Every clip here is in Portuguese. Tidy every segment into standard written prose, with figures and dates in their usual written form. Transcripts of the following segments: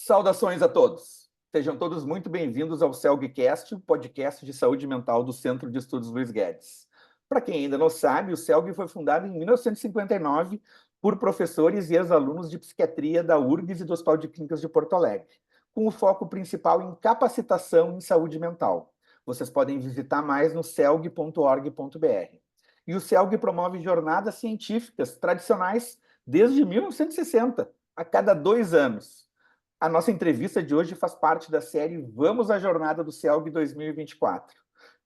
Saudações a todos. Sejam todos muito bem-vindos ao CELGcast, o podcast de saúde mental do Centro de Estudos Luiz Guedes. Para quem ainda não sabe, o CELG foi fundado em 1959 por professores e ex-alunos de psiquiatria da URGS e do Hospital de Clínicas de Porto Alegre, com o foco principal em capacitação em saúde mental. Vocês podem visitar mais no celg.org.br. E o CELG promove jornadas científicas tradicionais desde 1960, a cada 2 anos. A nossa entrevista de hoje faz parte da série Vamos à Jornada do CELG 2024,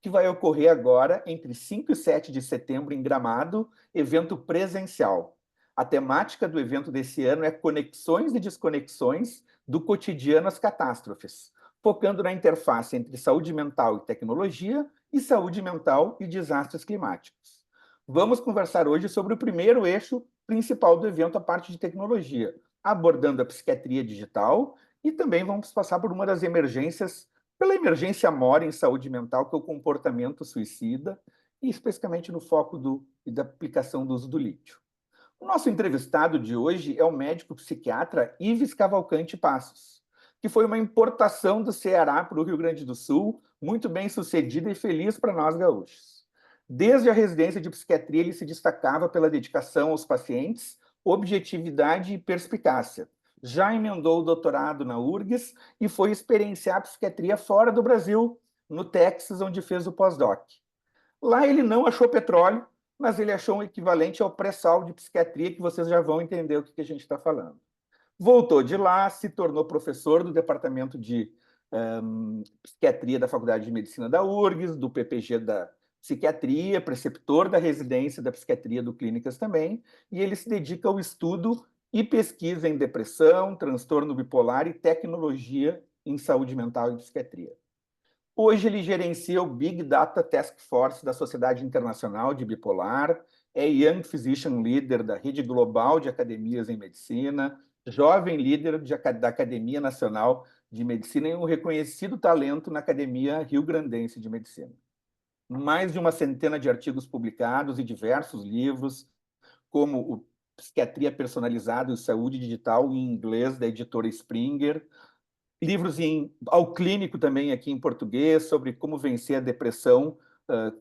que vai ocorrer agora entre 5 e 7 de setembro em Gramado, evento presencial. A temática do evento desse ano é conexões e desconexões do cotidiano às catástrofes, focando na interface entre saúde mental e tecnologia e saúde mental e desastres climáticos. Vamos conversar hoje sobre o primeiro eixo principal do evento, a parte de tecnologia, abordando a psiquiatria digital, e também vamos passar por uma das emergências, pela emergência mora em saúde mental, que é o comportamento suicida, e especificamente no foco da aplicação do uso do lítio. O nosso entrevistado de hoje é o médico psiquiatra Ives Cavalcante Passos, que foi uma importação do Ceará para o Rio Grande do Sul, muito bem sucedida e feliz para nós gaúchos. Desde a residência de psiquiatria, ele se destacava pela dedicação aos pacientes, objetividade e perspicácia. Já emendou o doutorado na URGS e foi experienciar a psiquiatria fora do Brasil, no Texas, onde fez o pós-doc. Lá ele não achou petróleo, mas ele achou um equivalente ao pré-sal de psiquiatria, que vocês já vão entender o que a gente está falando. Voltou de lá, se tornou professor do departamento de psiquiatria da Faculdade de Medicina da URGS, do PPG da psiquiatria, preceptor da residência da psiquiatria do Clínicas também, e ele se dedica ao estudo e pesquisa em depressão, transtorno bipolar e tecnologia em saúde mental e psiquiatria. Hoje ele gerencia o Big Data Task Force da Sociedade Internacional de Bipolar, é Young Physician Leader da Rede Global de Academias em Medicina, jovem líder da Academia Nacional de Medicina e um reconhecido talento na Academia Rio-Grandense de Medicina. Mais de uma centena de artigos publicados e diversos livros, como o Psiquiatria Personalizada e Saúde Digital, em inglês, da editora Springer, livros ao clínico também aqui em português, sobre como vencer a depressão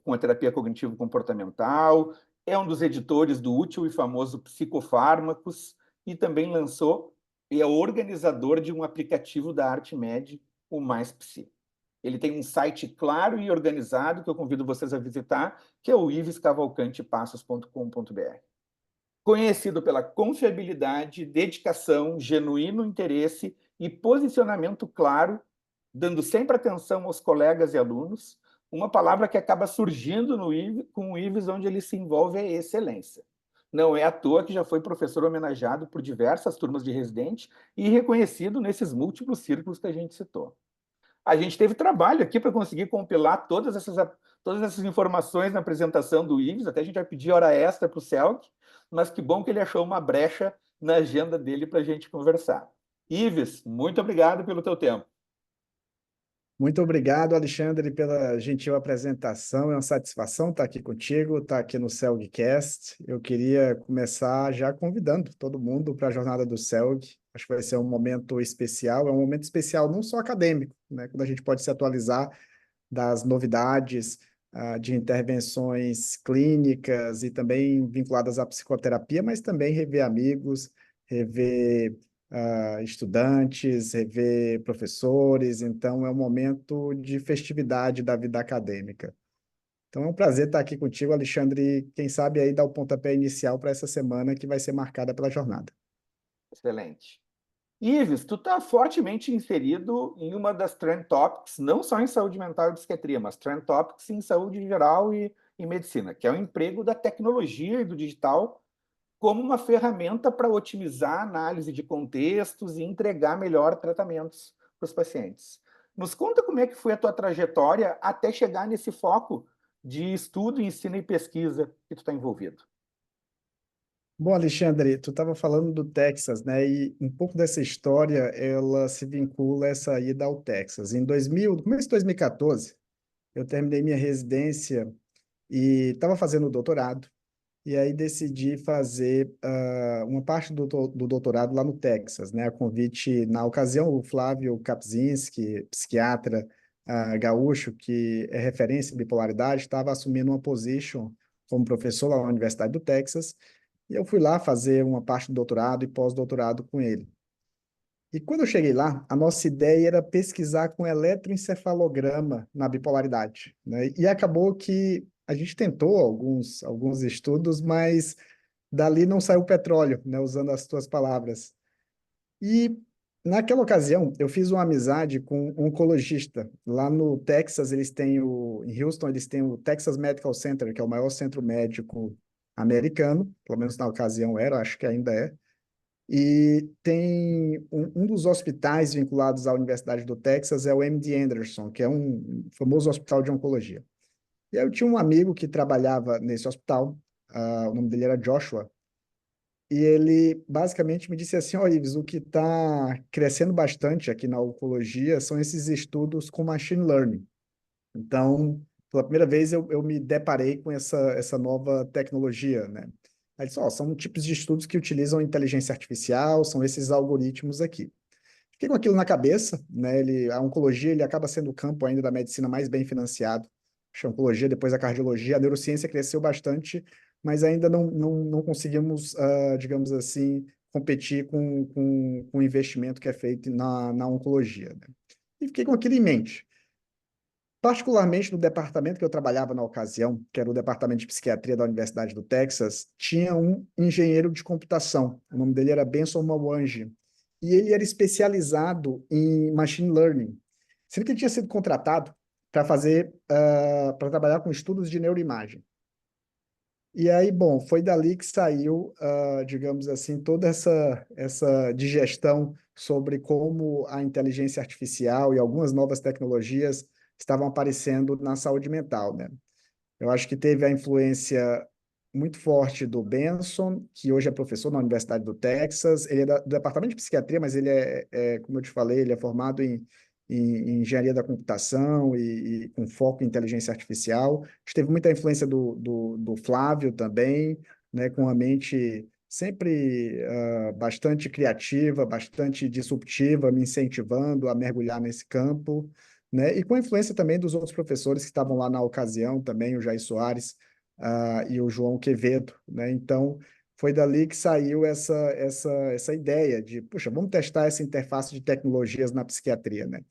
com a terapia cognitivo-comportamental, é um dos editores do útil e famoso Psicofármacos, e também lançou e é organizador de um aplicativo da ArtMed, o Mais Psi. Ele tem um site claro e organizado que eu convido vocês a visitar, que é o ivescavalcantepassos.com.br. Conhecido pela confiabilidade, dedicação, genuíno interesse e posicionamento claro, dando sempre atenção aos colegas e alunos, uma palavra que acaba surgindo com o Ives, onde ele se envolve, é excelência. Não é à toa que já foi professor homenageado por diversas turmas de residente e reconhecido nesses múltiplos círculos que a gente citou. A gente teve trabalho aqui para conseguir compilar todas essas informações na apresentação do Ives, até a gente vai pedir hora extra para o CELG, mas que bom que ele achou uma brecha na agenda dele para a gente conversar. Ives, muito obrigado pelo teu tempo. Muito obrigado, Alexandre, pela gentil apresentação. É uma satisfação estar aqui contigo, estar aqui no CELGcast. Eu queria começar já convidando todo mundo para a jornada do CELG. Acho que vai ser um momento especial. É um momento especial não só acadêmico, né? Quando a gente pode se atualizar das novidades de intervenções clínicas e também vinculadas à psicoterapia, mas também rever amigos, rever estudantes, rever professores. Então, é um momento de festividade da vida acadêmica. Então, é um prazer estar aqui contigo, Alexandre. Quem sabe aí dar o pontapé inicial para essa semana que vai ser marcada pela jornada. Excelente. Ives, tu está fortemente inserido em uma das Trend Topics, não só em saúde mental e psiquiatria, mas Trend Topics em saúde geral e medicina, que é o emprego da tecnologia e do digital como uma ferramenta para otimizar a análise de contextos e entregar melhor tratamentos para os pacientes. Nos conta como é que foi a tua trajetória até chegar nesse foco de estudo, ensino e pesquisa que tu está envolvido. Bom, Alexandre, tu estava falando do Texas, né? E um pouco dessa história, ela se vincula a essa ida ao Texas. No começo de 2014, eu terminei minha residência e estava fazendo o doutorado. e aí decidi fazer uma parte do doutorado lá no Texas, né? A convite, na ocasião, o Flávio Kapczynski, psiquiatra gaúcho, que é referência em bipolaridade, estava assumindo uma position como professor lá na Universidade do Texas, e eu fui lá fazer uma parte do doutorado e pós-doutorado com ele. E quando eu cheguei lá, a nossa ideia era pesquisar com eletroencefalograma na bipolaridade, né? E acabou que a gente tentou alguns estudos, mas dali não saiu petróleo, né? Usando as tuas palavras. E naquela ocasião, eu fiz uma amizade com um oncologista. Lá no Texas, em Houston, eles têm o Texas Medical Center, que é o maior centro médico americano, pelo menos na ocasião era, acho que ainda é. E tem um dos hospitais vinculados à Universidade do Texas é o MD Anderson, que é um famoso hospital de oncologia. E aí eu tinha um amigo que trabalhava nesse hospital, o nome dele era Joshua, e ele basicamente me disse assim, ó, Ives, o que está crescendo bastante aqui na oncologia são esses estudos com machine learning. Então, pela primeira vez eu me deparei com essa nova tecnologia, né? Aí ele disse, ó, são tipos de estudos que utilizam inteligência artificial, são esses algoritmos aqui. Fiquei com aquilo na cabeça, né? A oncologia ele acaba sendo o campo ainda da medicina mais bem financiado. Acho que a oncologia, depois a cardiologia, a neurociência cresceu bastante, mas ainda não conseguimos, digamos assim, competir com o investimento que é feito na oncologia, né? E fiquei com aquilo em mente. Particularmente no departamento que eu trabalhava na ocasião, que era o departamento de psiquiatria da Universidade do Texas, tinha um engenheiro de computação. O nome dele era Benson Mwangi. E ele era especializado em machine learning. Sendo que ele tinha sido contratado para trabalhar com estudos de neuroimagem. E aí, bom, foi dali que saiu, digamos assim, toda essa digestão sobre como a inteligência artificial e algumas novas tecnologias estavam aparecendo na saúde mental, né? Eu acho que teve a influência muito forte do Benson, que hoje é professor na Universidade do Texas. Ele é do departamento de psiquiatria, mas ele como eu te falei, ele é formado em engenharia da computação e com foco em inteligência artificial. A gente teve muita influência do Flávio também, né, com a mente sempre bastante criativa, bastante disruptiva, me incentivando a mergulhar nesse campo, né? E com a influência também dos outros professores que estavam lá na ocasião também, o Jair Soares, e o João Quevedo, né? Então, foi dali que saiu essa ideia de, puxa, vamos testar essa interface de tecnologias na psiquiatria, né?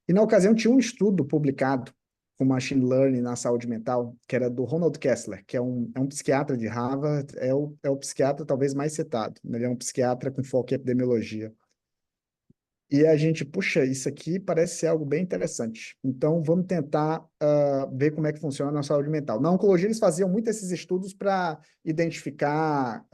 E na ocasião tinha um estudo publicado com machine learning na saúde mental, que era do Ronald Kessler, que é um psiquiatra de Harvard, é o psiquiatra talvez mais citado, né? Ele é um psiquiatra com foco em epidemiologia. E a gente, puxa, isso aqui parece ser algo bem interessante. Então, vamos tentar ver como é que funciona na saúde mental. Na oncologia, eles faziam muito esses estudos para identificar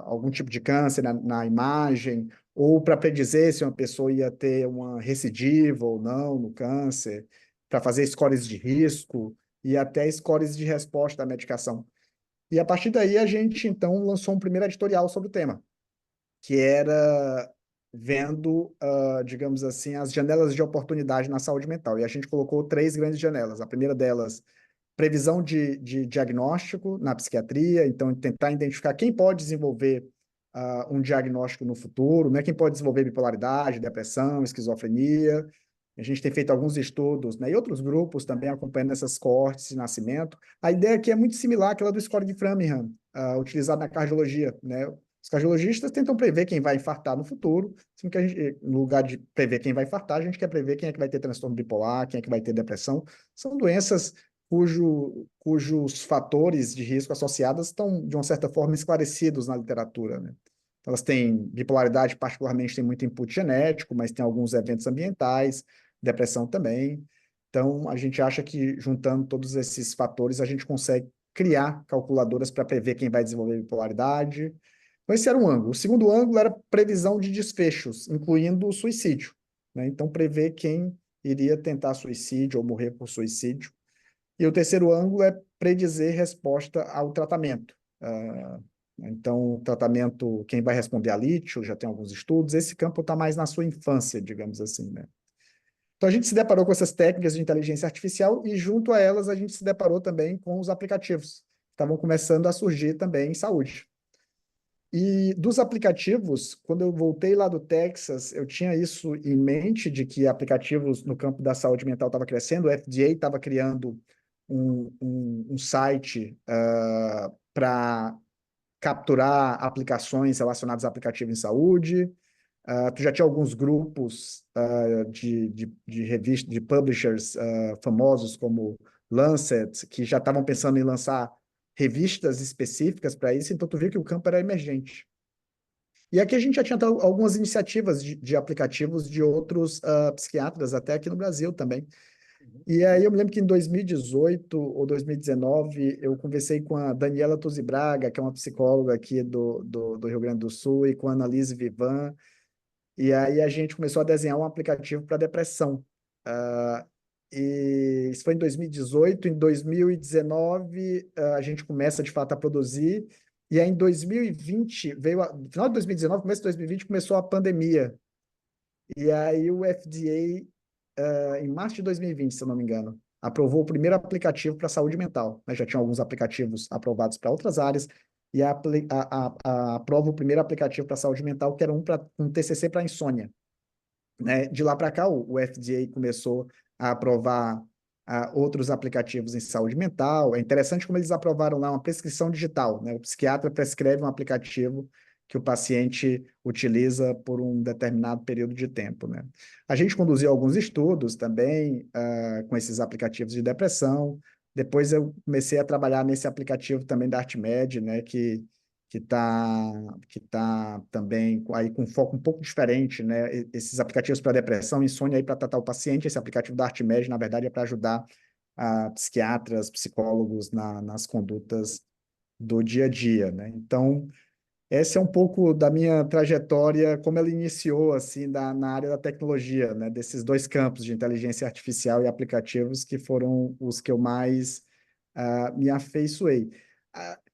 algum tipo de câncer na imagem, ou para predizer se uma pessoa ia ter uma recidiva ou não no câncer, para fazer scores de risco e até scores de resposta à medicação. E a partir daí, a gente, então, lançou um primeiro editorial sobre o tema, que era vendo, digamos assim, as janelas de oportunidade na saúde mental. E a gente colocou três grandes janelas. A primeira delas, previsão de diagnóstico na psiquiatria, então tentar identificar quem pode desenvolver um diagnóstico no futuro, né? Quem pode desenvolver bipolaridade, depressão, esquizofrenia. A gente tem feito alguns estudos, né? E outros grupos também acompanhando essas coortes de nascimento. A ideia aqui é muito similar àquela do score de Framingham, utilizado na cardiologia, né? Os cardiologistas tentam prever quem vai infartar no futuro, sendo que no lugar de prever quem vai infartar, a gente quer prever quem é que vai ter transtorno bipolar, quem é que vai ter depressão. São doenças cujos fatores de risco associados estão, de uma certa forma, esclarecidos na literatura, né? Elas têm bipolaridade, particularmente, tem muito input genético, mas tem alguns eventos ambientais, depressão também. Então, a gente acha que, juntando todos esses fatores, a gente consegue criar calculadoras para prever quem vai desenvolver bipolaridade. Então, esse era um ângulo. O segundo ângulo era previsão de desfechos, incluindo o suicídio, né? Então, prever quem iria tentar suicídio ou morrer por suicídio. E o terceiro ângulo é predizer resposta ao tratamento. Então, o tratamento, quem vai responder a lítio, já tem alguns estudos, esse campo está mais na sua infância, digamos assim, né? Então, a gente se deparou com essas técnicas de inteligência artificial e, junto a elas, a gente se deparou também com os aplicativos. estavam começando a surgir também em saúde. E dos aplicativos, quando eu voltei lá do Texas, eu tinha isso em mente, de que aplicativos no campo da saúde mental estava crescendo, o FDA estava criando um site para capturar aplicações relacionadas a aplicativos em saúde. Tu já tinha alguns grupos de revista, de publishers famosos como Lancet, que já estavam pensando em lançar revistas específicas para isso, então tu viu que o campo era emergente. E aqui a gente já tinha algumas iniciativas de aplicativos de outros psiquiatras, até aqui no Brasil também. Uhum. E aí eu me lembro que em 2018 ou 2019 eu conversei com a Daniela Tuzzi Braga, que é uma psicóloga aqui do Rio Grande do Sul, e com a Annalise Vivan, e aí a gente começou a desenhar um aplicativo para depressão. E isso foi em 2018. Em 2019, a gente começa de fato a produzir. E aí em 2020 no final de 2019, começo de 2020, começou a pandemia. E aí o FDA, em março de 2020, se eu não me engano, aprovou o primeiro aplicativo para saúde mental, né? Já tinha alguns aplicativos aprovados para outras áreas, e aprova o primeiro aplicativo para saúde mental, que era um TCC para insônia, né? De lá para cá, o FDA começou a aprovar outros aplicativos em saúde mental. É interessante como eles aprovaram lá uma prescrição digital, né? O psiquiatra prescreve um aplicativo que o paciente utiliza por um determinado período de tempo, né? A gente conduziu alguns estudos também com esses aplicativos de depressão. Depois eu comecei a trabalhar nesse aplicativo também da ArtMed, né? Que tá também aí com foco um pouco diferente, né? Esses aplicativos para depressão, insônia aí para tratar o paciente. Esse aplicativo da ArtMed, na verdade, é para ajudar psiquiatras, psicólogos nas condutas do dia a dia, né? Então, essa é um pouco da minha trajetória, como ela iniciou, assim, na área da tecnologia, né? Desses dois campos de inteligência artificial e aplicativos que foram os que eu mais me afeiçoei.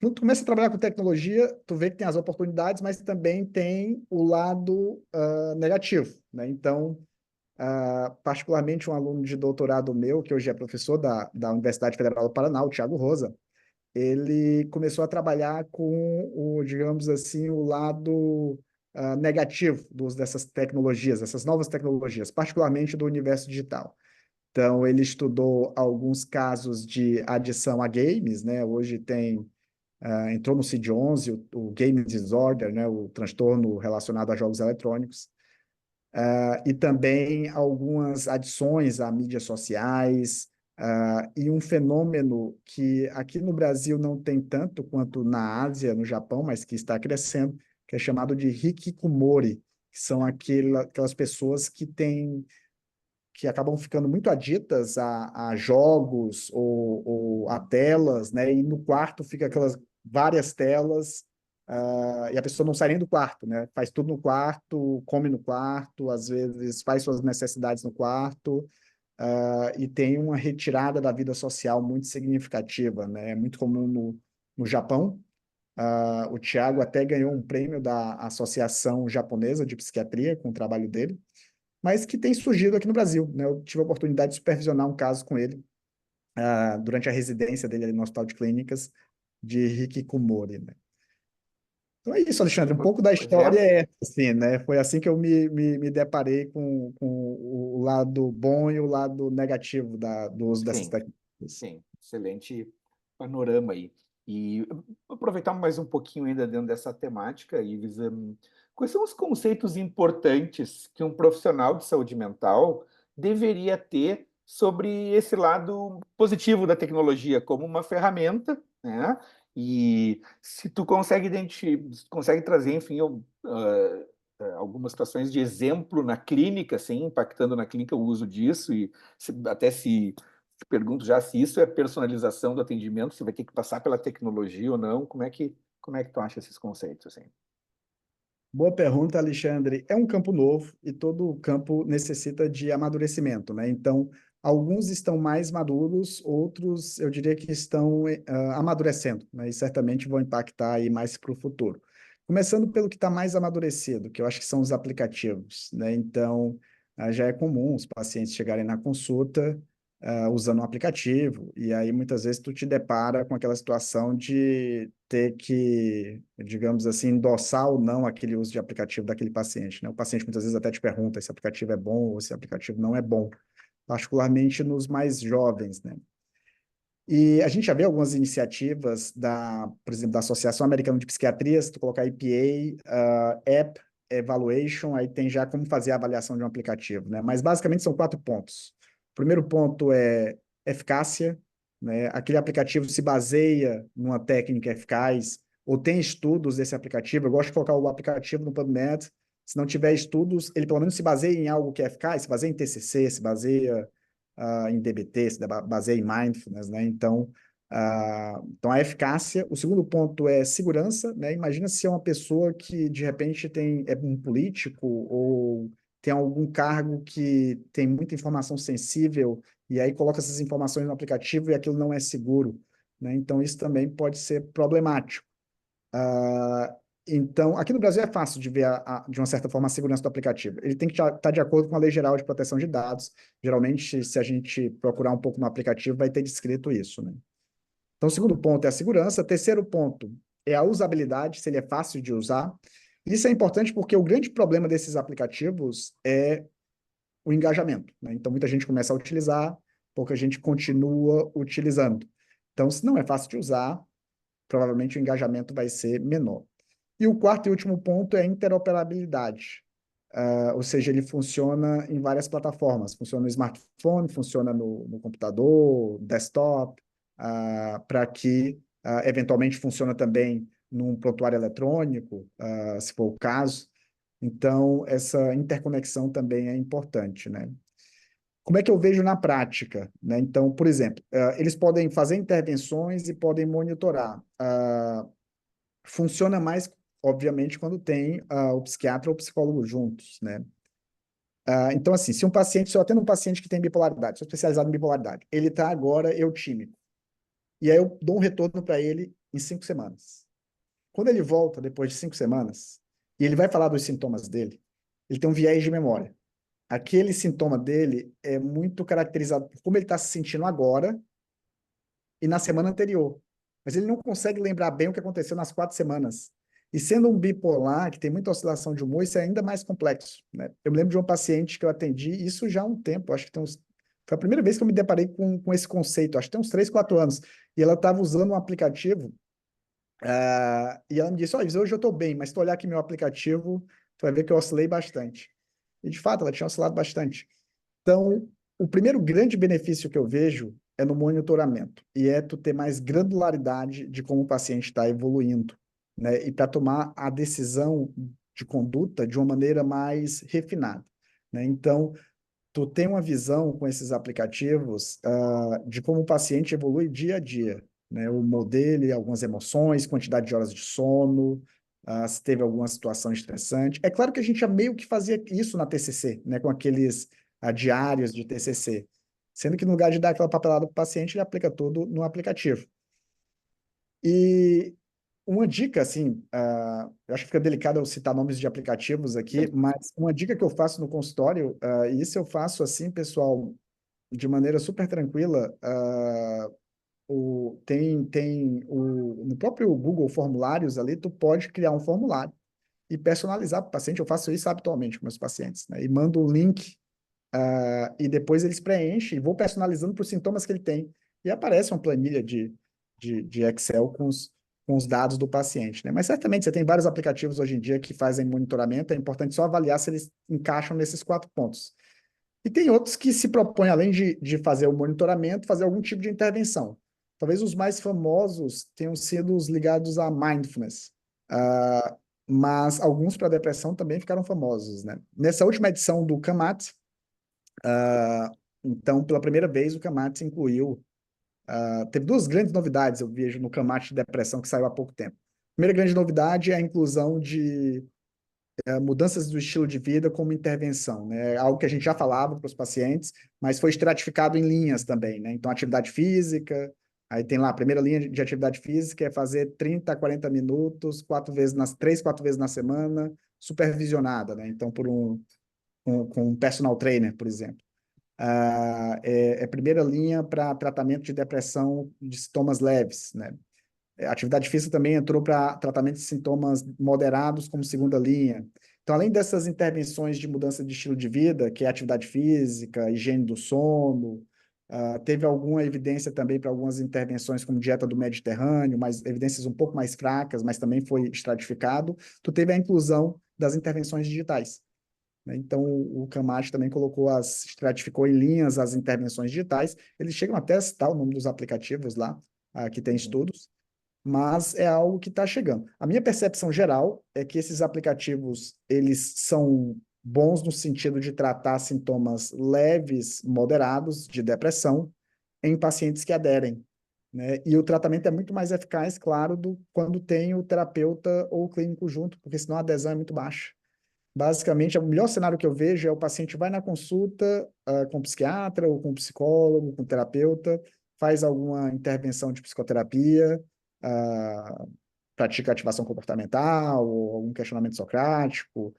Quando tu começa a trabalhar com tecnologia, tu vê que tem as oportunidades, mas também tem o lado negativo, né? Então, particularmente um aluno de doutorado meu, que hoje é professor da Universidade Federal do Paraná, o Thiago Rosa, ele começou a trabalhar com digamos assim, o lado negativo do uso dessas tecnologias, essas novas tecnologias, particularmente do universo digital. Então, ele estudou alguns casos de adição a games, né? Hoje entrou no CID-11, o Game Disorder, né? O transtorno relacionado a jogos eletrônicos, e também algumas adições a mídias sociais, e um fenômeno que aqui no Brasil não tem tanto quanto na Ásia, no Japão, mas que está crescendo, que é chamado de hikikomori, que são aquelas pessoas que acabam ficando muito aditas a jogos ou a telas, né? E no quarto fica aquelas várias telas, e a pessoa não sai nem do quarto, né? Faz tudo no quarto, come no quarto, às vezes faz suas necessidades no quarto, e tem uma retirada da vida social muito significativa, né? É muito comum no Japão. O Thiago até ganhou um prêmio da Associação Japonesa de Psiquiatria com o trabalho dele, mas que tem surgido aqui no Brasil, né? Eu tive a oportunidade de supervisionar um caso com ele durante a residência dele ali no Hospital de Clínicas de Hikikomori, né? Então é isso, Alexandre. Um pouco da Pois é, história é assim, né? Foi assim que eu me deparei com o lado bom e o lado negativo do uso dessas sim, tecnologias. sim, excelente panorama aí. E aproveitar mais um pouquinho ainda dentro dessa temática, Ives, quais são os conceitos importantes que um profissional de saúde mental deveria ter sobre esse lado positivo da tecnologia como uma ferramenta, né? E se tu consegue trazer, enfim, algumas situações de exemplo na clínica, assim, impactando na clínica o uso disso, e até se te pergunto já se isso é personalização do atendimento, se vai ter que passar pela tecnologia ou não, como é que tu acha esses conceitos, assim? Boa pergunta, Alexandre. É um campo novo e todo campo necessita de amadurecimento, né? Então, alguns estão mais maduros, outros eu diria que estão amadurecendo, né? E certamente vão impactar aí mais para o futuro. Começando pelo que está mais amadurecido, que eu acho que são os aplicativos, né? Então, já é comum os pacientes chegarem na consulta usando um aplicativo, e aí muitas vezes tu te depara com aquela situação de ter que, digamos assim, endossar ou não aquele uso de aplicativo daquele paciente, né? O paciente muitas vezes até te pergunta se o aplicativo é bom ou se o aplicativo não é bom, particularmente nos mais jovens, né? E a gente já vê algumas iniciativas por exemplo, da Associação Americana de Psiquiatria, se tu colocar APA, App Evaluation, aí tem já como fazer a avaliação de um aplicativo, né? Mas basicamente são 4 pontos. O primeiro ponto é eficácia, né? Aquele aplicativo se baseia numa técnica eficaz, ou tem estudos desse aplicativo. Eu gosto de colocar o aplicativo no PubMed. Se não tiver estudos, ele pelo menos se baseia em algo que é eficaz, se baseia em TCC, se baseia em DBT, se baseia em mindfulness, né? Então, a eficácia. O segundo ponto é segurança, né? Imagina se é uma pessoa que, de repente, é um político ou tem algum cargo que tem muita informação sensível e aí coloca essas informações no aplicativo e aquilo não é seguro, né? Então, isso também pode ser problemático. Uh, então, aqui no Brasil é fácil de ver, de uma certa forma, a segurança do aplicativo. Ele tem que estar de acordo com a Lei Geral de Proteção de Dados. Geralmente, se a gente procurar um pouco no aplicativo, vai ter descrito isso, né? Então, o segundo ponto é a segurança. Terceiro ponto é a usabilidade, se ele é fácil de usar. Isso é importante porque o grande problema desses aplicativos é o engajamento, né? Então, muita gente começa a utilizar, pouca gente continua utilizando. Então, se não é fácil de usar, provavelmente o engajamento vai ser menor. E o quarto e último ponto é a interoperabilidade. Ou seja, ele funciona em várias plataformas. Funciona no smartphone, funciona no computador, desktop, para que, eventualmente, funciona também num prontuário eletrônico, se for o caso. Então, essa interconexão também é importante, né? Como é que eu vejo na prática, né? Então, por exemplo, eles podem fazer intervenções e podem monitorar. Funciona mais, obviamente, quando tem o psiquiatra ou o psicólogo juntos, né? Então, assim, se eu atendo um paciente que tem bipolaridade, sou especializado em bipolaridade, ele está agora eutímico, e aí eu dou um retorno para ele em 5 semanas. Quando ele volta, depois de 5 semanas, e ele vai falar dos sintomas dele, ele tem um viés de memória. Aquele sintoma dele é muito caracterizado por como ele está se sentindo agora e na semana anterior. Mas ele não consegue lembrar bem o que aconteceu nas 4 semanas. E sendo um bipolar, que tem muita oscilação de humor, isso é ainda mais complexo, né? Eu me lembro de uma paciente que eu atendi, isso já há um tempo, acho que foi a primeira vez que eu me deparei com esse conceito, acho que tem uns 3, 4 anos. E ela estava usando um aplicativo, e ela me disse, olha, hoje eu estou bem, mas se tu olhar aqui meu aplicativo, tu vai ver que eu oscilei bastante. E, de fato, ela tinha oscilado bastante. Então, o primeiro grande benefício que eu vejo é no monitoramento, e é tu ter mais granularidade de como o paciente está evoluindo, né? E para tomar a decisão de conduta de uma maneira mais refinada, né? Então, tu tem uma visão com esses aplicativos de como o paciente evolui dia a dia, né? O humor dele, algumas emoções, quantidade de horas de sono, se teve alguma situação estressante. É claro que a gente já meio que fazia isso na TCC, né? Com aqueles diários de TCC, sendo que no lugar de dar aquela papelada para o paciente, ele aplica tudo no aplicativo. E uma dica, assim, eu acho que fica delicado eu citar nomes de aplicativos aqui, mas uma dica que eu faço no consultório, e isso eu faço assim, pessoal, de maneira super tranquila, no próprio Google Formulários ali, tu pode criar um formulário e personalizar para o paciente. Eu faço isso habitualmente com meus pacientes, né? E mando um link, e depois eles preenchem e vou personalizando por sintomas que ele tem. E aparece uma planilha de Excel com os dados do paciente, né? Mas certamente você tem vários aplicativos hoje em dia que fazem monitoramento, é importante só avaliar se eles encaixam nesses 4 pontos. E tem outros que se propõem, além de fazer o monitoramento, fazer algum tipo de intervenção. Talvez os mais famosos tenham sido os ligados a mindfulness, mas alguns para depressão também ficaram famosos, né? Nessa última edição do CAMAT, então, pela primeira vez, o CAMAT incluiu. Teve 2 grandes novidades, eu vejo, no CAMAT de depressão, que saiu há pouco tempo. A primeira grande novidade é a inclusão de mudanças do estilo de vida como intervenção, né? Algo que a gente já falava para os pacientes, mas foi estratificado em linhas também, né? Então, atividade física, aí tem lá a primeira linha de atividade física é fazer 30 a 40 minutos, 3, 4 vezes na semana, supervisionada, né? Então, com um personal trainer, por exemplo. é primeira linha para tratamento de depressão de sintomas leves, né? A atividade física também entrou para tratamento de sintomas moderados como segunda linha. Então, além dessas intervenções de mudança de estilo de vida, que é atividade física, higiene do sono, teve alguma evidência também para algumas intervenções como dieta do Mediterrâneo, mas evidências um pouco mais fracas, mas também foi estratificado. Tu teve a inclusão das intervenções digitais, né? Então, o Camacho também estratificou em linhas as intervenções digitais. Eles chegam até a citar o nome dos aplicativos lá, que tem Uhum. estudos, mas é algo que está chegando. A minha percepção geral é que esses aplicativos, eles são bons no sentido de tratar sintomas leves, moderados de depressão em pacientes que aderem, né? E o tratamento é muito mais eficaz, claro, quando tem o terapeuta ou o clínico junto, porque senão a adesão é muito baixa. Basicamente, o melhor cenário que eu vejo é o paciente vai na consulta, com o psiquiatra ou com o psicólogo, com o terapeuta, faz alguma intervenção de psicoterapia, pratica ativação comportamental ou algum questionamento socrático,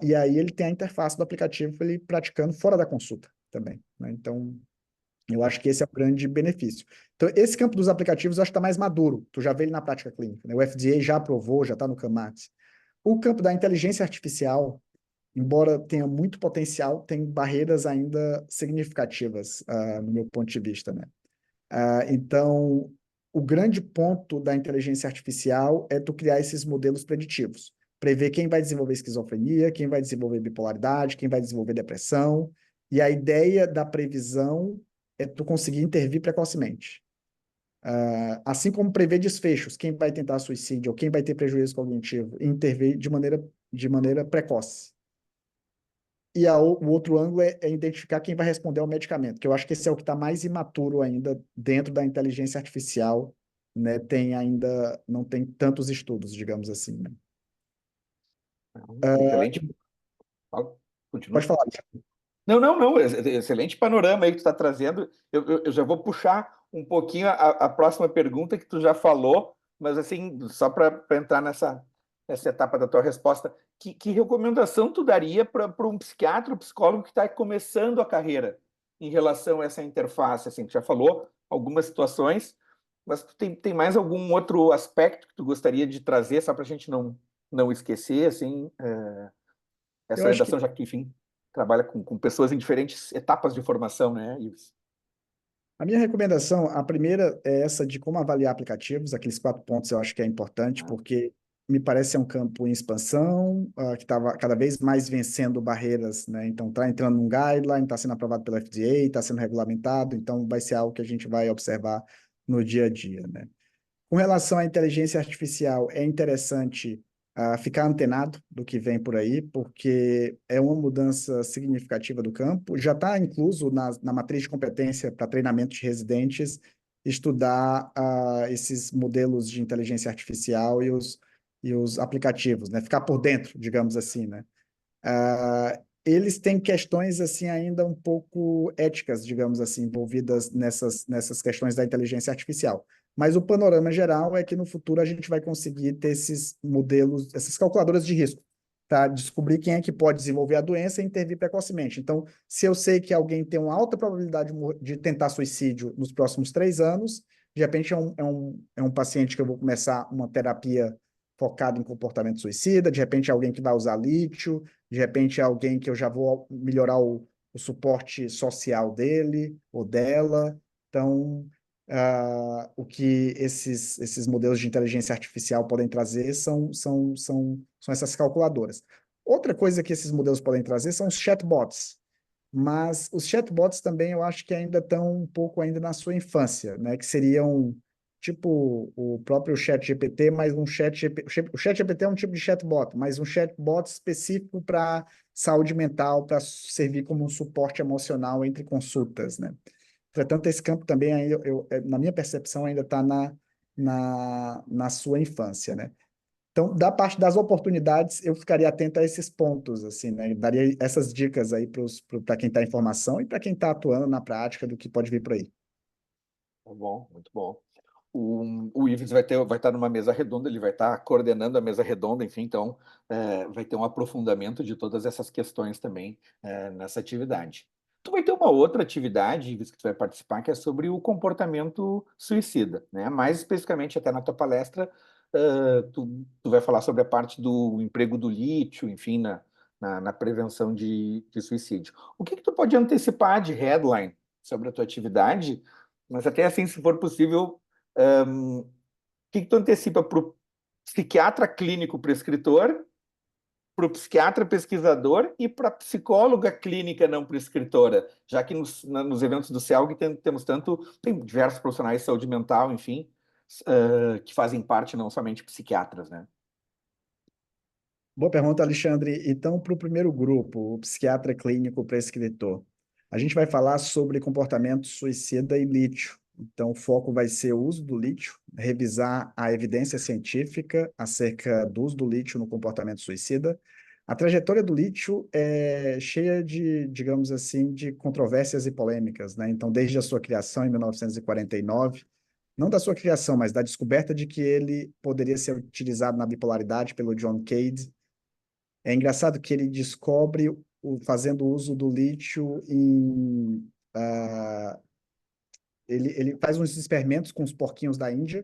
e aí ele tem a interface do aplicativo ele praticando fora da consulta também, né? Então, eu acho que esse é o grande benefício. Então, esse campo dos aplicativos eu acho que está mais maduro. Tu já vê ele na prática clínica, né? O FDA já aprovou, já está no CAMAT. O campo da inteligência artificial, embora tenha muito potencial, tem barreiras ainda significativas, no meu ponto de vista, né? Então, o grande ponto da inteligência artificial é tu criar esses modelos preditivos. Prever quem vai desenvolver esquizofrenia, quem vai desenvolver bipolaridade, quem vai desenvolver depressão. E a ideia da previsão é tu conseguir intervir precocemente. Assim como prever desfechos, quem vai tentar suicídio ou quem vai ter prejuízo cognitivo, intervir de maneira precoce. E o outro ângulo é identificar quem vai responder ao medicamento, que eu acho que esse é o que está mais imaturo ainda dentro da inteligência artificial, né? Não tem tantos estudos, digamos assim, né? Excelente. Pode Continua. falar. Não, não, não. Excelente panorama aí que tu está trazendo. Eu já vou puxar um pouquinho a próxima pergunta que tu já falou, mas assim, só para entrar nessa etapa da tua resposta, que recomendação tu daria para um psiquiatra ou psicólogo que está começando a carreira em relação a essa interface? Assim, tu já falou algumas situações, mas tu tem mais algum outro aspecto que tu gostaria de trazer, só para a gente não esquecer, assim, Eu essa acho que orientação, já que, enfim, trabalha com pessoas em diferentes etapas de formação, né, Ives? a minha recomendação, a primeira é essa de como avaliar aplicativos, aqueles 4 pontos eu acho que é importante, porque me parece ser um campo em expansão, que estava cada vez mais vencendo barreiras, né? Então, está entrando num guideline, está sendo aprovado pela FDA, está sendo regulamentado, então vai ser algo que a gente vai observar no dia a dia, né? Com relação à inteligência artificial, é interessante ficar antenado do que vem por aí, porque é uma mudança significativa do campo. Já está incluso na matriz de competência para treinamento de residentes estudar esses modelos de inteligência artificial e os aplicativos, né? Ficar por dentro, digamos assim, né? Eles têm questões assim ainda um pouco éticas, digamos assim, envolvidas nessas questões da inteligência artificial. Mas o panorama geral é que no futuro a gente vai conseguir ter esses modelos, essas calculadoras de risco, para descobrir quem é que pode desenvolver a doença e intervir precocemente. Então, se eu sei que alguém tem uma alta probabilidade de tentar suicídio nos próximos 3 anos, de repente é um paciente que eu vou começar uma terapia focada em comportamento suicida, de repente é alguém que vai usar lítio, de repente é alguém que eu já vou melhorar o suporte social dele ou dela. Então, o que esses modelos de inteligência artificial podem trazer são essas calculadoras. Outra coisa que esses modelos podem trazer são os chatbots, mas os chatbots também eu acho que ainda estão um pouco ainda na sua infância, né? Que seriam tipo o próprio ChatGPT, mas o ChatGPT é um tipo de chatbot, mas um chatbot específico para saúde mental, para servir como um suporte emocional entre consultas, né? Entretanto, esse campo também, ainda, na minha percepção, ainda está na sua infância, né? Então, da parte das oportunidades, eu ficaria atento a esses pontos, assim, né? Daria essas dicas aí para quem está em formação e para quem está atuando na prática do que pode vir por aí. Tá bom, muito bom. O Ives vai estar numa mesa redonda, ele vai estar coordenando a mesa redonda, enfim, então vai ter um aprofundamento de todas essas questões também nessa atividade. Tu vai ter uma outra atividade, visto que tu vai participar, que é sobre o comportamento suicida, né? Mais especificamente, até na tua palestra, tu vai falar sobre a parte do emprego do lítio, enfim, na prevenção de suicídio. O que que tu pode antecipar de headline sobre a tua atividade? Mas até assim, se for possível, o que que tu antecipa para o psiquiatra clínico prescritor, para o psiquiatra pesquisador e para a psicóloga clínica não prescritora, já que nos eventos do CELG tem diversos profissionais de saúde mental, enfim, que fazem parte, não somente psiquiatras, né? Boa pergunta, Alexandre. Então, para o primeiro grupo, o psiquiatra clínico prescritor, a gente vai falar sobre comportamento suicida e lítio. Então, o foco vai ser o uso do lítio, revisar a evidência científica acerca do uso do lítio no comportamento suicida. A trajetória do lítio é cheia de, digamos assim, de controvérsias e polêmicas, né? Então, desde a sua criação em 1949, não da sua criação, mas da descoberta de que ele poderia ser utilizado na bipolaridade pelo John Cade. É engraçado que ele descobre fazendo uso do lítio em. Ele faz uns experimentos com os porquinhos da Índia,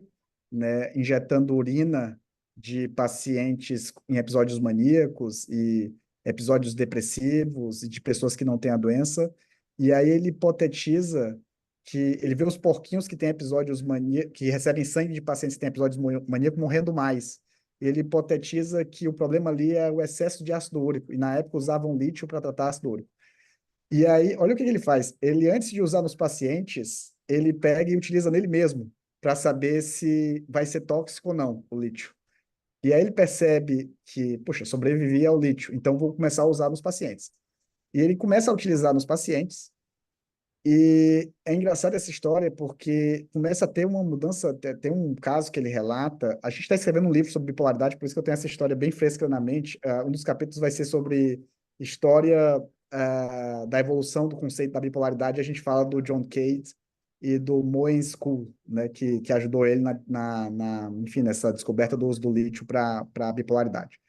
né, injetando urina de pacientes em episódios maníacos e episódios depressivos e de pessoas que não têm a doença. E aí ele hipotetiza que ele vê os porquinhos que têm episódios maníacos, que recebem sangue de pacientes que têm episódios maníacos morrendo mais. Ele hipotetiza que o problema ali é o excesso de ácido úrico, e na época usavam lítio para tratar ácido úrico. E aí, olha o que ele faz. Ele, antes de usar nos pacientes, ele pega e utiliza nele mesmo, para saber se vai ser tóxico ou não, o lítio. E aí ele percebe que, poxa, sobrevivi ao lítio, então vou começar a usar nos pacientes. E ele começa a utilizar nos pacientes, e é engraçada essa história porque começa a ter uma mudança, tem um caso que ele relata, a gente está escrevendo um livro sobre bipolaridade, por isso que eu tenho essa história bem fresca na mente. Um dos capítulos vai ser sobre história da evolução do conceito da bipolaridade, a gente fala do John Cade e do Moen School, né, que ajudou ele enfim, nessa descoberta do uso do lítio para a bipolaridade.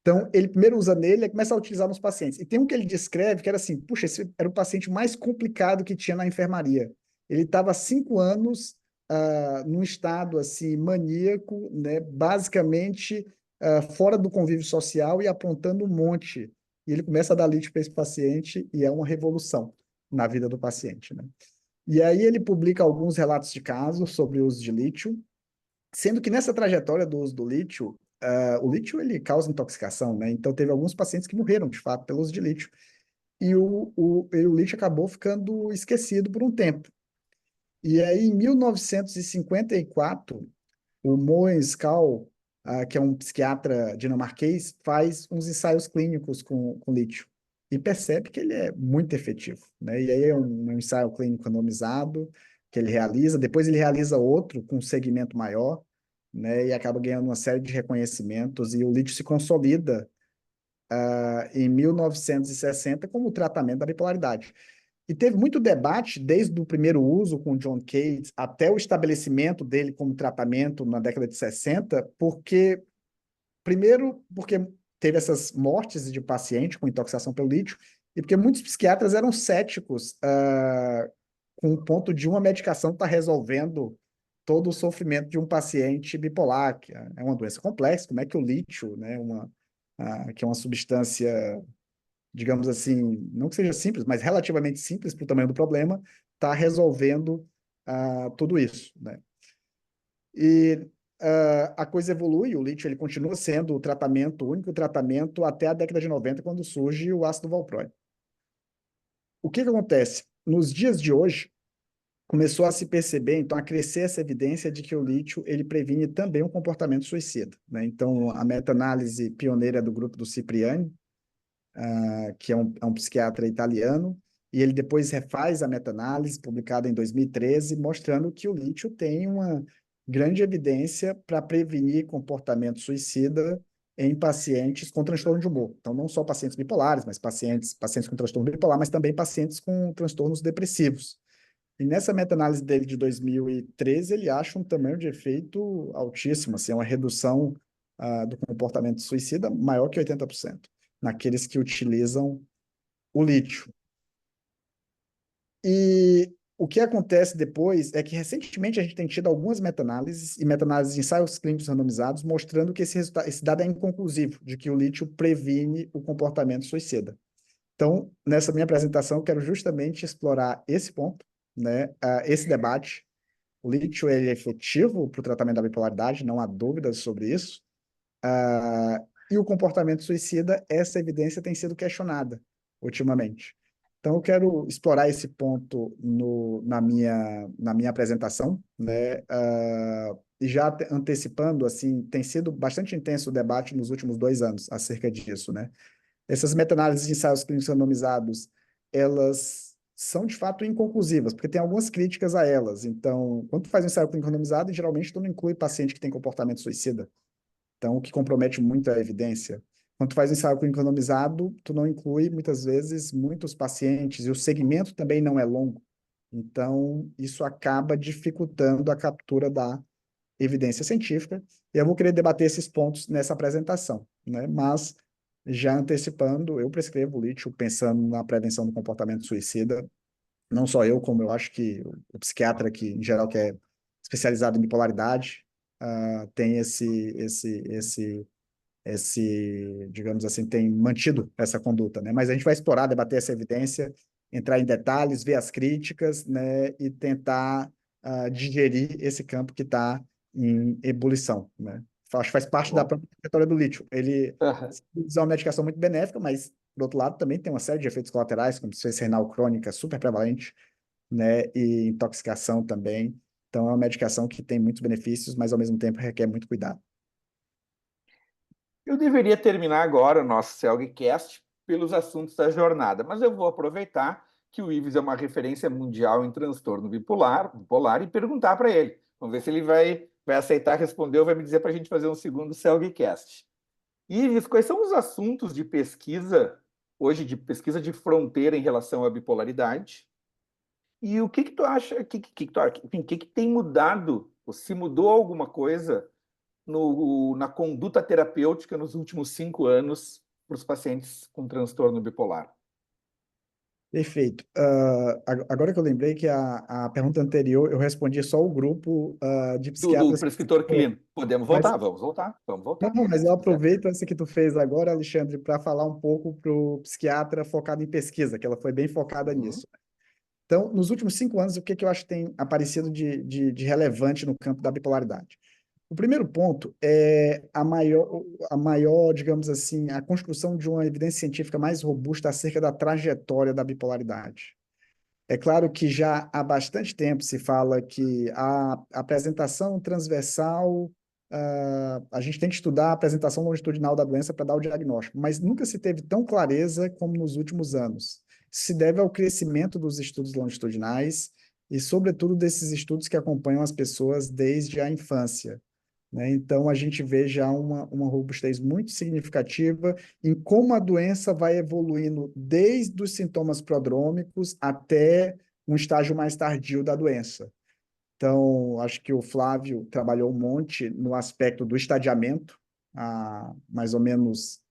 Então, ele primeiro usa nele e começa a utilizar nos pacientes. E tem um que ele descreve que era assim, puxa, esse era o paciente mais complicado que tinha na enfermaria. Ele estava há 5 anos num estado assim maníaco, né, basicamente fora do convívio social e apontando um monte. E ele começa a dar lítio para esse paciente e é uma revolução na vida do paciente, né? E aí ele publica alguns relatos de casos sobre o uso de lítio, sendo que nessa trajetória do uso do lítio, o lítio ele causa intoxicação, né? Então teve alguns pacientes que morreram de fato pelo uso de lítio. E o lítio acabou ficando esquecido por um tempo. E aí, em 1954, o Moen Skal, que é um psiquiatra dinamarquês, faz uns ensaios clínicos com lítio e percebe que ele é muito efetivo, né? E aí é um ensaio clínico randomizado que ele realiza, depois ele realiza outro com um segmento maior, né? E acaba ganhando uma série de reconhecimentos e o lítio se consolida em 1960 como tratamento da bipolaridade. E teve muito debate desde o primeiro uso com John Cade até o estabelecimento dele como tratamento na década de 60, porque, primeiro, porque teve essas mortes de paciente com intoxicação pelo lítio, e porque muitos psiquiatras eram céticos com o ponto de uma medicação estar resolvendo todo o sofrimento de um paciente bipolar, que é uma doença complexa, como é que o lítio, né, que é uma substância, digamos assim, não que seja simples, mas relativamente simples para o tamanho do problema, está resolvendo tudo isso, né? E a coisa evolui, o lítio ele continua sendo o tratamento, o único tratamento até a década de 90, quando surge o ácido valproico. O que que acontece? Nos dias de hoje, começou a se perceber, então, a crescer essa evidência de que o lítio ele previne também um comportamento suicida, né? Então, a meta-análise pioneira do grupo do Cipriani, que é um psiquiatra italiano, e ele depois refaz a meta-análise, publicada em 2013, mostrando que o lítio tem uma grande evidência para prevenir comportamento suicida em pacientes com transtorno de humor. Então, não só pacientes bipolares, mas pacientes com transtorno bipolar, mas também pacientes com transtornos depressivos. E nessa meta-análise dele de 2013, ele acha um tamanho de efeito altíssimo, assim, é uma redução do comportamento suicida maior que 80% naqueles que utilizam o lítio. E o que acontece depois é que, recentemente, a gente tem tido algumas meta-análises e meta-análises de ensaios clínicos randomizados mostrando que esse dado é inconclusivo, de que o lítio previne o comportamento suicida. Então, nessa minha apresentação, eu quero justamente explorar esse ponto, né, esse debate. O lítio ele é efetivo para o tratamento da bipolaridade, não há dúvidas sobre isso. E o comportamento suicida, essa evidência tem sido questionada ultimamente. Então, eu quero explorar esse ponto na minha apresentação, né? E já antecipando, assim, tem sido bastante intenso o debate nos últimos 2 anos acerca disso, né? Essas meta-análises de ensaios clínicos randomizados, elas são de fato inconclusivas, porque tem algumas críticas a elas. Então, quando tu faz um ensaio clínico randomizado, geralmente tu não inclui paciente que tem comportamento suicida. Então, o que compromete muito é a evidência. Quando tu faz um ensaio clínico randomizado, tu não inclui, muitas vezes, muitos pacientes, e o segmento também não é longo. Então, isso acaba dificultando a captura da evidência científica, e eu vou querer debater esses pontos nessa apresentação, né? Mas, já antecipando, eu prescrevo lítio pensando na prevenção do comportamento suicida, não só eu, como eu acho que o psiquiatra que, em geral, que é especializado em bipolaridade, tem digamos assim, tem mantido essa conduta, né? Mas a gente vai explorar, debater essa evidência, entrar em detalhes, ver as críticas, né? E tentar digerir esse campo que está em ebulição, né? Acho que faz parte da Bom. própria trajetória do lítio. Ele Aham. é uma medicação muito benéfica, mas, por outro lado, também tem uma série de efeitos colaterais, como insuficiência renal crônica super prevalente, né? E intoxicação também. Então, é uma medicação que tem muitos benefícios, mas, ao mesmo tempo, requer muito cuidado. Eu deveria terminar agora o nosso CELGcast pelos assuntos da jornada, mas eu vou aproveitar que o Ives é uma referência mundial em transtorno bipolar e perguntar para ele. Vamos ver se ele vai aceitar responder ou vai me dizer para a gente fazer um segundo CELGcast. Ives, quais são os assuntos de pesquisa, hoje, de pesquisa de fronteira em relação à bipolaridade? E o que que tu acha, enfim, que tem mudado, ou se mudou alguma coisa na conduta terapêutica nos últimos 5 anos para os pacientes com transtorno bipolar? Perfeito. Agora que eu lembrei que a pergunta anterior eu respondi só o grupo de Do psiquiatras. prescritor clínico. Podemos Mas, voltar? Vamos voltar. Vamos não, voltar, não, mas eu se quiser. aproveito essa que tu fez agora, Alexandre, para falar um pouco para o psiquiatra focado em pesquisa, que ela foi bem focada Uhum. nisso. Então, nos últimos 5 anos, o que, que eu acho que tem aparecido de relevante no campo da bipolaridade? O primeiro ponto é a maior, digamos assim, a construção de uma evidência científica mais robusta acerca da trajetória da bipolaridade. É claro que já há bastante tempo se fala que a apresentação transversal, a gente tem que estudar a apresentação longitudinal da doença para dar o diagnóstico, mas nunca se teve tão clareza como nos últimos anos. Se deve ao crescimento dos estudos longitudinais e, sobretudo, desses estudos que acompanham as pessoas desde a infância, né? Então, a gente vê já uma robustez muito significativa em como a doença vai evoluindo desde os sintomas prodrômicos até um estágio mais tardio da doença. Então, acho que o Flávio trabalhou um monte no aspecto do estadiamento, há mais ou menos,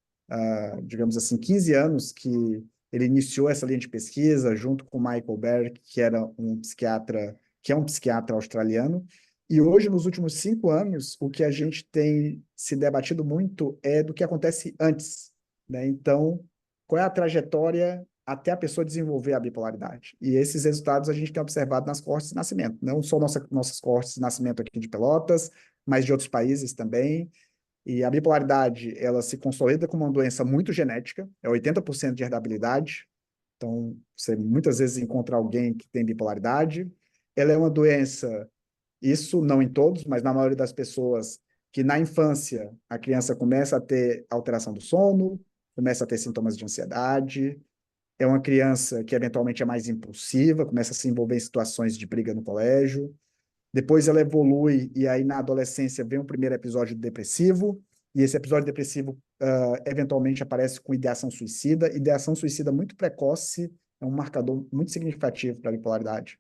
digamos assim, 15 anos que ele iniciou essa linha de pesquisa junto com Michael Berk, que é um psiquiatra australiano. E hoje, nos últimos 5 anos, o que a gente tem se debatido muito é do que acontece antes, né? Então, qual é a trajetória até a pessoa desenvolver a bipolaridade? E esses resultados a gente tem observado nas coortes de nascimento, não só nossas coortes de nascimento aqui de Pelotas, mas de outros países também. E a bipolaridade, ela se consolida como uma doença muito genética, é 80% de herdabilidade. Então, você muitas vezes encontra alguém que tem bipolaridade. Ela é uma doença, isso não em todos, mas na maioria das pessoas, que na infância a criança começa a ter alteração do sono, começa a ter sintomas de ansiedade, é uma criança que eventualmente é mais impulsiva, começa a se envolver em situações de briga no colégio. Depois ela evolui e aí na adolescência vem um primeiro episódio depressivo, e esse episódio depressivo eventualmente aparece com ideação suicida. Ideação suicida muito precoce é um marcador muito significativo para a bipolaridade.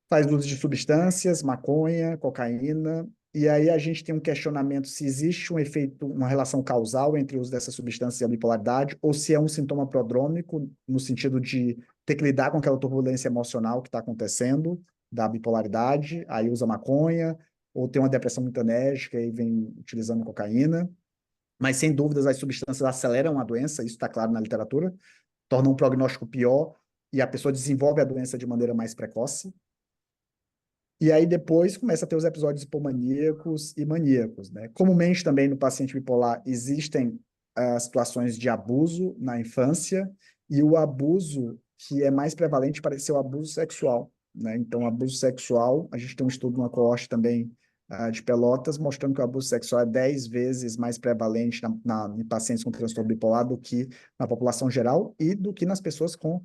Faz uso de substâncias, maconha, cocaína, E aí a gente tem um questionamento se existe um efeito, uma relação causal entre o uso dessa substância e a bipolaridade, ou se é um sintoma prodrômico, no sentido de ter que lidar com aquela turbulência emocional que está acontecendo, da bipolaridade, aí usa maconha, ou tem uma depressão muito enérgica e vem utilizando cocaína. Mas, sem dúvidas, as substâncias aceleram a doença, isso está claro na literatura, tornam um prognóstico pior e a pessoa desenvolve a doença de maneira mais precoce. E aí depois começa a ter os episódios hipomaníacos e maníacos, né? Comumente também no paciente bipolar existem situações de abuso na infância, e o abuso que é mais prevalente parece ser o abuso sexual, né? Então, abuso sexual, a gente tem um estudo, uma coorte também de Pelotas, mostrando que o abuso sexual é 10 vezes mais prevalente em pacientes com transtorno bipolar do que na população geral e do que nas pessoas com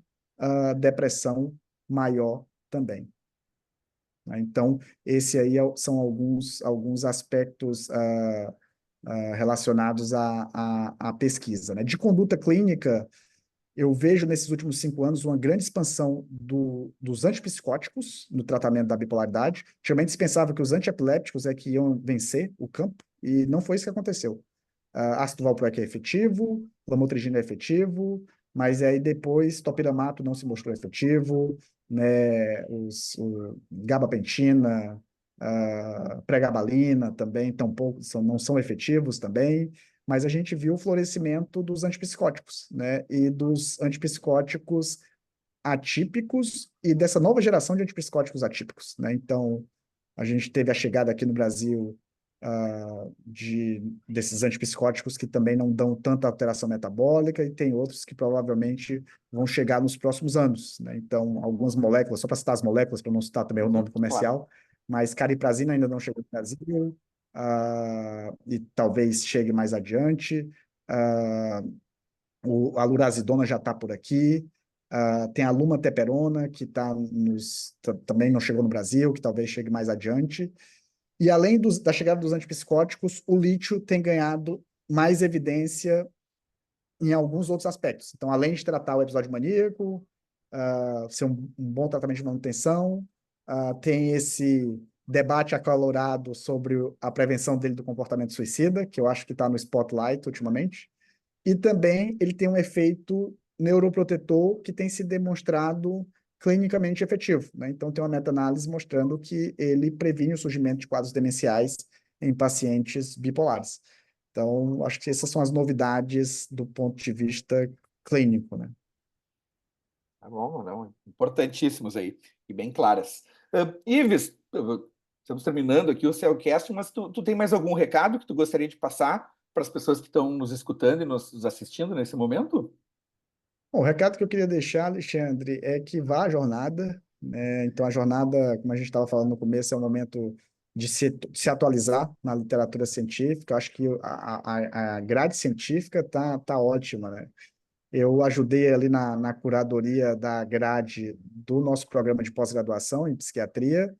depressão maior também, né? Então, esse aí são alguns aspectos relacionados à pesquisa, né? De conduta clínica, eu vejo nesses últimos 5 anos uma grande expansão dos antipsicóticos no tratamento da bipolaridade. Antigamente se pensava que os antiepilépticos é que iam vencer o campo, e não foi isso que aconteceu. Ácido valproico é efetivo, lamotrigina é efetivo, mas aí depois topiramato não se mostrou efetivo, né? O gabapentina, pregabalina também tampouco não são efetivos também, mas a gente viu o florescimento dos antipsicóticos, né? E dos antipsicóticos atípicos e dessa nova geração de antipsicóticos atípicos, né? Então, a gente teve a chegada aqui no Brasil desses antipsicóticos que também não dão tanta alteração metabólica, e tem outros que provavelmente vão chegar nos próximos anos, né? Então, algumas moléculas, só para citar as moléculas, para não citar também o nome Claro. comercial, mas cariprazina ainda não chegou no Brasil, e talvez chegue mais adiante. A lurazidona já está por aqui. Tem a lumateperona, que também não chegou no Brasil, que talvez chegue mais adiante. E além da chegada dos antipsicóticos, o lítio tem ganhado mais evidência em alguns outros aspectos. Então, além de tratar o episódio maníaco, ser um bom tratamento de manutenção, tem esse debate acalorado sobre a prevenção dele do comportamento suicida, que eu acho que está no spotlight ultimamente. E também ele tem um efeito neuroprotetor que tem se demonstrado clinicamente efetivo, né? Então, tem uma meta-análise mostrando que ele previne o surgimento de quadros demenciais em pacientes bipolares. Então, acho que essas são as novidades do ponto de vista clínico, né? Tá bom, não, importantíssimos aí e bem claras. Ives, estamos terminando aqui o Cellcast, mas tu tem mais algum recado que tu gostaria de passar para as pessoas que estão nos escutando e nos assistindo nesse momento? Bom, o recado que eu queria deixar, Alexandre, é que vá à jornada, né? Então, a jornada, como a gente estava falando no começo, é um momento de se atualizar na literatura científica. Eu acho que a grade científica tá ótima, né? Eu ajudei ali na curadoria da grade do nosso programa de pós-graduação em psiquiatria,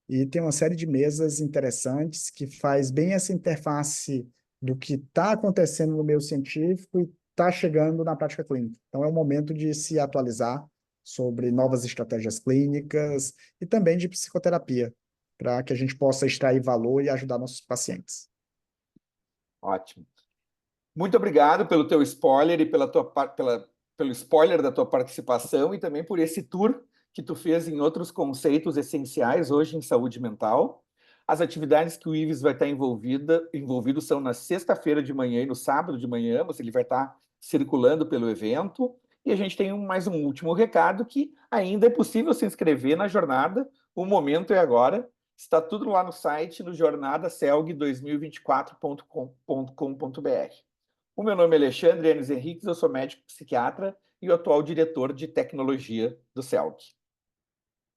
e tem uma série de mesas interessantes que faz bem essa interface do que está acontecendo no meio científico e está chegando na prática clínica. Então, é o momento de se atualizar sobre novas estratégias clínicas e também de psicoterapia, para que a gente possa extrair valor e ajudar nossos pacientes. Ótimo. Muito obrigado pelo teu spoiler e pelo spoiler da tua participação, e também por esse tour que tu fez em outros conceitos essenciais hoje em saúde mental. As atividades que o Ives vai estar envolvido são na sexta-feira de manhã e no sábado de manhã, ele vai estar circulando pelo evento. E a gente tem mais um último recado, que ainda é possível se inscrever na jornada. O momento é agora. Está tudo lá no site, no jornadacelg2024.com.br. O meu nome é Alexandre Enes Henriques, eu sou médico psiquiatra e o atual diretor de tecnologia do CELG.